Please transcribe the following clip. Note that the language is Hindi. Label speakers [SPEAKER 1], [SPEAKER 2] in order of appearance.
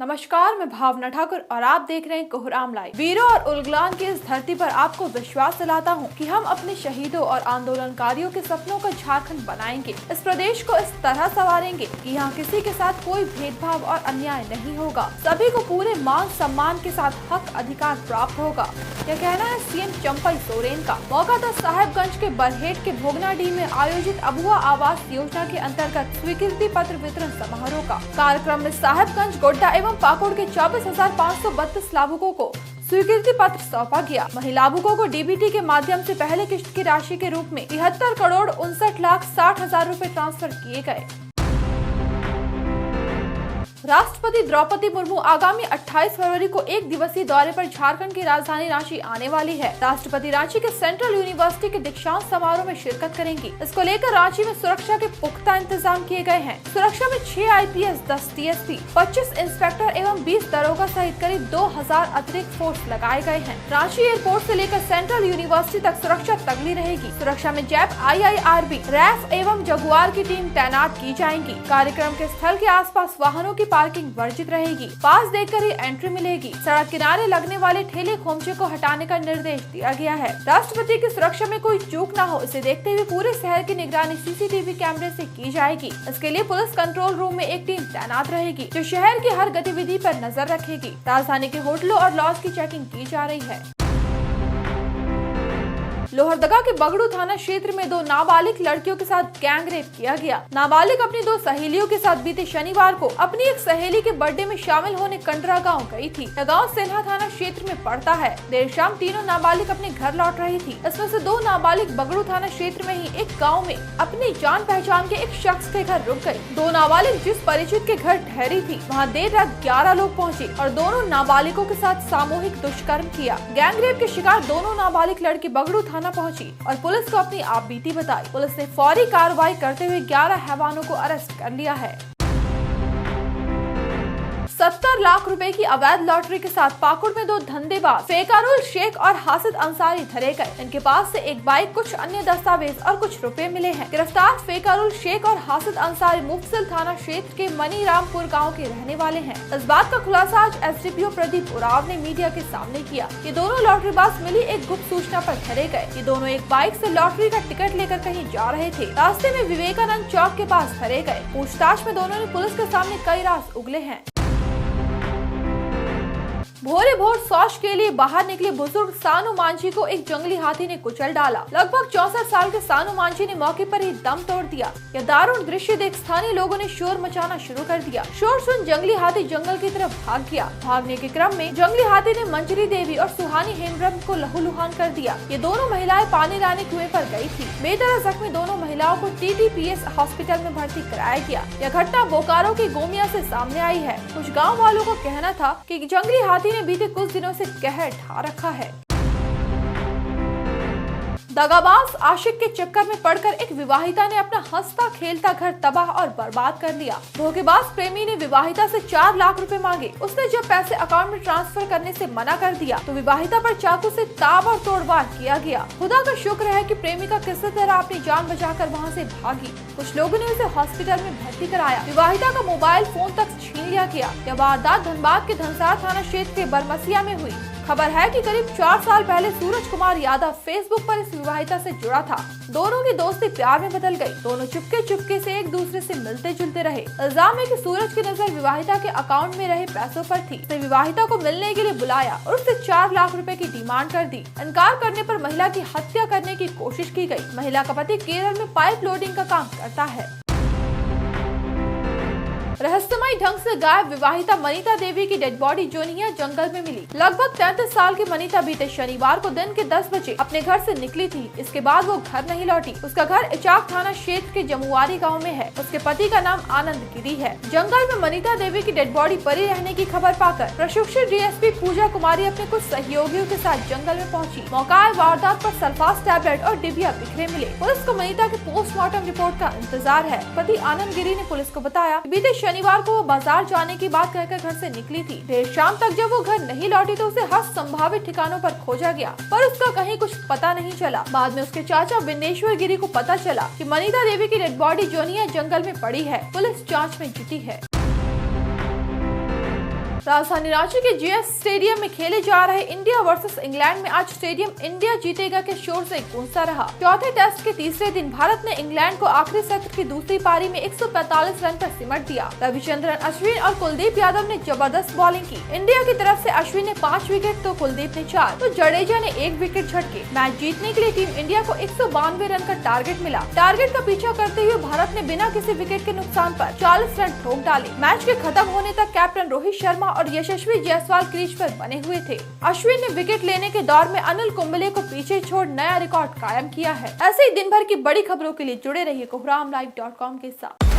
[SPEAKER 1] नमस्कार, मैं भावना ठाकुर और आप देख रहे हैं कोहराम लाइव। वीरों और उलगलान की इस धरती पर आपको विश्वास दिलाता हूं कि हम अपने शहीदों और आंदोलनकारियों के सपनों का झारखंड बनाएंगे। इस प्रदेश को इस तरह संवारेंगे कि यहाँ किसी के साथ कोई भेदभाव और अन्याय नहीं होगा। सभी को पूरे मान सम्मान के साथ हक अधिकार प्राप्त होगा। यह कहना है सीएम चंपई सोरेन का। मौका था साहेबगंज के बरहेट के भोगनाडीह में आयोजित अबुआ आवास योजना के अंतर्गत स्वीकृति पत्र वितरण समारोह का। कार्यक्रम में साहेबगंज, गोड्डा एवं पाकुड़ के 24,532 लाभुकों को स्वीकृति पत्र सौंपा गया। वहीं लाभुकों को डीबीटी के माध्यम से पहले किस्त की राशि के रूप में 73,59,60,000 रूपए ट्रांसफर किए गए। राष्ट्रपति द्रौपदी मुर्मू आगामी 28 फरवरी को एक दिवसीय दौरे पर झारखंड की राजधानी रांची आने वाली है। राष्ट्रपति रांची के सेंट्रल यूनिवर्सिटी के दीक्षांत समारोह में शिरकत करेंगी। इसको लेकर रांची में सुरक्षा के पुख्ता इंतजाम किए गए हैं। सुरक्षा में 6 आईपीएस, 10 टीएसपी, 25 इंस्पेक्टर एवं 20 दरोगा सहित करीब 2000 अतिरिक्त फोर्स लगाए गए हैं। रांची एयरपोर्ट से लेकर सेंट्रल यूनिवर्सिटी तक सुरक्षा तगड़ी रहेगी। सुरक्षा में जैप, IIRB, रैफ एवं जगुआर की टीम तैनात की जाएंगी। कार्यक्रम के स्थल के आसपास वाहनों की पार्किंग वर्जित रहेगी। पास देकर ही एंट्री मिलेगी। सड़क किनारे लगने वाले ठेले खोमचे को हटाने का निर्देश दिया गया है। राष्ट्रपति की सुरक्षा में कोई चूक न हो, इसे देखते हुए पूरे शहर की निगरानी CCTV कैमरे से की जाएगी। इसके लिए पुलिस कंट्रोल रूम में एक टीम तैनात रहेगी जो शहर की हर गतिविधि पर नजर रखेगी। राजधानी के होटलों और लॉज की चेकिंग की जा रही है। लोहरदगा के बगड़ू थाना क्षेत्र में 2 नाबालिग लड़कियों के साथ गैंग रेप किया गया। नाबालिग अपनी 2 सहेलियों के साथ बीते शनिवार को अपनी एक सहेली के बर्थडे में शामिल होने कंडरा गांव गई थी। यह गांव सिन्हा थाना क्षेत्र में पड़ता है। देर शाम तीनों नाबालिग अपने घर लौट रही थी। इसमें से 2 नाबालिग बगड़ू थाना क्षेत्र में ही एक गाँव में अपनी जान पहचान के एक शख्स के घर रुक गयी। 2 नाबालिग जिस परिचित के घर ठहरी थी वहाँ देर रात 11 लोग पहुँचे और दोनों नाबालिगों के साथ सामूहिक दुष्कर्म किया। गैंग रेप के शिकार दोनों नाबालिग लड़की बगड़ू थाना पहुंची और पुलिस को अपनी आपबीती बताई। पुलिस ने फौरी कार्रवाई करते हुए 11 हैवानों को अरेस्ट कर लिया है। 70 लाख रुपए की अवैध लॉटरी के साथ पाकुड़ में 2 धंधेबाज फेकारुल शेख और हासिद अंसारी धरे गए। इनके पास से एक बाइक, कुछ अन्य दस्तावेज और कुछ रुपए मिले हैं। गिरफ्तार फेकारुल शेख और हासिद अंसारी मुफस्सिल थाना क्षेत्र के मनीरामपुर गांव के रहने वाले हैं। इस बात का खुलासा आज SDPO प्रदीप उरांव ने मीडिया के सामने किया। ये दोनों लॉटरीबाज मिली एक गुप्त सूचना पर धरे गए। ये दोनों एक बाइक से लॉटरी का टिकट लेकर कहीं जा रहे थे। रास्ते में विवेकानंद चौक के पास धरे गए। पूछताछ में दोनों ने पुलिस के सामने कई राज उगले हैं। भोरे भोर शौच के लिए बाहर निकले बुजुर्ग सानू मांझी को एक जंगली हाथी ने कुचल डाला। लगभग 64 साल के सानू मांझी ने मौके पर ही दम तोड़ दिया। यह दारुण दृश्य देख स्थानीय लोगों ने शोर मचाना शुरू कर दिया। शोर सुन जंगली हाथी जंगल की तरफ भाग गया। भागने के क्रम में जंगली हाथी ने मंजरी देवी और सुहानी हेमब्रह्म को लहूलुहान कर दिया। ये दोनों महिलाएं पानी लाने कुएं पर गई थी। बेदर्द जख्मी दोनों महिलाओं को TTPS हॉस्पिटल में भर्ती कराया गया। यह घटना बोकारो की गोमिया से सामने आई है। कुछ गाँव वालों का कहना था कि जंगली हाथी ने बीते कुछ दिनों से कहर ढा रखा है। दगाबाज आशिक के चक्कर में पड़कर एक विवाहिता ने अपना हंसता खेलता घर तबाह और बर्बाद कर लिया। धोखेबाज प्रेमी ने विवाहिता से 4 लाख रुपए मांगे। उसने जब पैसे अकाउंट में ट्रांसफर करने से मना कर दिया तो विवाहिता पर चाकू से ताबड़तोड़ वार किया गया। खुदा का शुक्र है कि प्रेमिका किसी तरह अपनी जान बचाकर वहां से भागी। कुछ लोगों ने उसे हॉस्पिटल में भर्ती कराया। विवाहिता का मोबाइल फोन तक छीन लिया गया। यह वारदात धनबाद के धनसार थाना क्षेत्र के बरमसिया में हुई। खबर है कि करीब 4 साल पहले सूरज कुमार यादव फेसबुक पर इस विवाहिता से जुड़ा था। दोनों की दोस्ती प्यार में बदल गई। दोनों चुपके चुपके से एक दूसरे से मिलते जुलते रहे। इल्जाम है कि सूरज की नजर विवाहिता के अकाउंट में रहे पैसों पर थी। उसने विवाहिता को मिलने के लिए बुलाया और उससे 4 लाख रुपए की डिमांड कर दी। इनकार करने पर महिला की हत्या करने की कोशिश की गई। महिला का पति केरल में पाइप लोडिंग का काम करता है। रहस्यमय ढंग से गायब विवाहिता मनीता देवी की डेड बॉडी जोनिया जंगल में मिली। लगभग 33 साल की मनीता बीते शनिवार को दिन के 10 बजे अपने घर से निकली थी। इसके बाद वो घर नहीं लौटी। उसका घर इचाक थाना क्षेत्र के जमुआरी गांव में है। उसके पति का नाम आनंद गिरी है। जंगल में मनीता देवी की डेड बॉडी पड़ी रहने की खबर पाकर प्रशिक्षित DSP पूजा कुमारी अपने कुछ सहयोगियों के साथ जंगल में पहुंची। मौका वारदात पर सल्फास टैबलेट और डिबिया बिखरे मिले। पुलिस को मनीता के पोस्टमार्टम रिपोर्ट का इंतजार है। पति आनंद गिरी ने पुलिस को बताया बीते शनिवार को वो बाजार जाने की बात कहकर घर से निकली थी। देर शाम तक जब वो घर नहीं लौटी तो उसे हर संभावित ठिकानों पर खोजा गया पर उसका कहीं कुछ पता नहीं चला। बाद में उसके चाचा विनेश्वर गिरी को पता चला कि मनीता देवी की डेड बॉडी जोनिया जंगल में पड़ी है। पुलिस जांच में जुटी है। राजधानी रांची के जीएस स्टेडियम में खेले जा रहे इंडिया वर्सेस इंग्लैंड में आज स्टेडियम इंडिया जीतेगा के शोर से गूंजता रहा। चौथे टेस्ट के तीसरे दिन भारत ने इंग्लैंड को आखिरी सत्र की दूसरी पारी में 145 रन पर सिमट दिया। रविचंद्रन अश्विन और कुलदीप यादव ने जबरदस्त बॉलिंग की। इंडिया की तरफ से अश्विन ने 5 विकेट तो कुलदीप ने 4 तो जडेजा ने 1 विकेट झटके। मैच जीतने के लिए टीम इंडिया को 192 रन का टारगेट मिला। टारगेट का पीछा करते हुए भारत ने बिना किसी विकेट के नुकसान पर 40 रन ठोक डाले। मैच के खत्म होने तक कैप्टन रोहित शर्मा और यशस्वी जायसवाल क्रीज पर बने हुए थे। अश्विन ने विकेट लेने के दौर में अनिल कुंबले को पीछे छोड़ नया रिकॉर्ड कायम किया है। ऐसे ही दिन भर की बड़ी खबरों के लिए जुड़े रहिए कोहरामलाइव.com के साथ।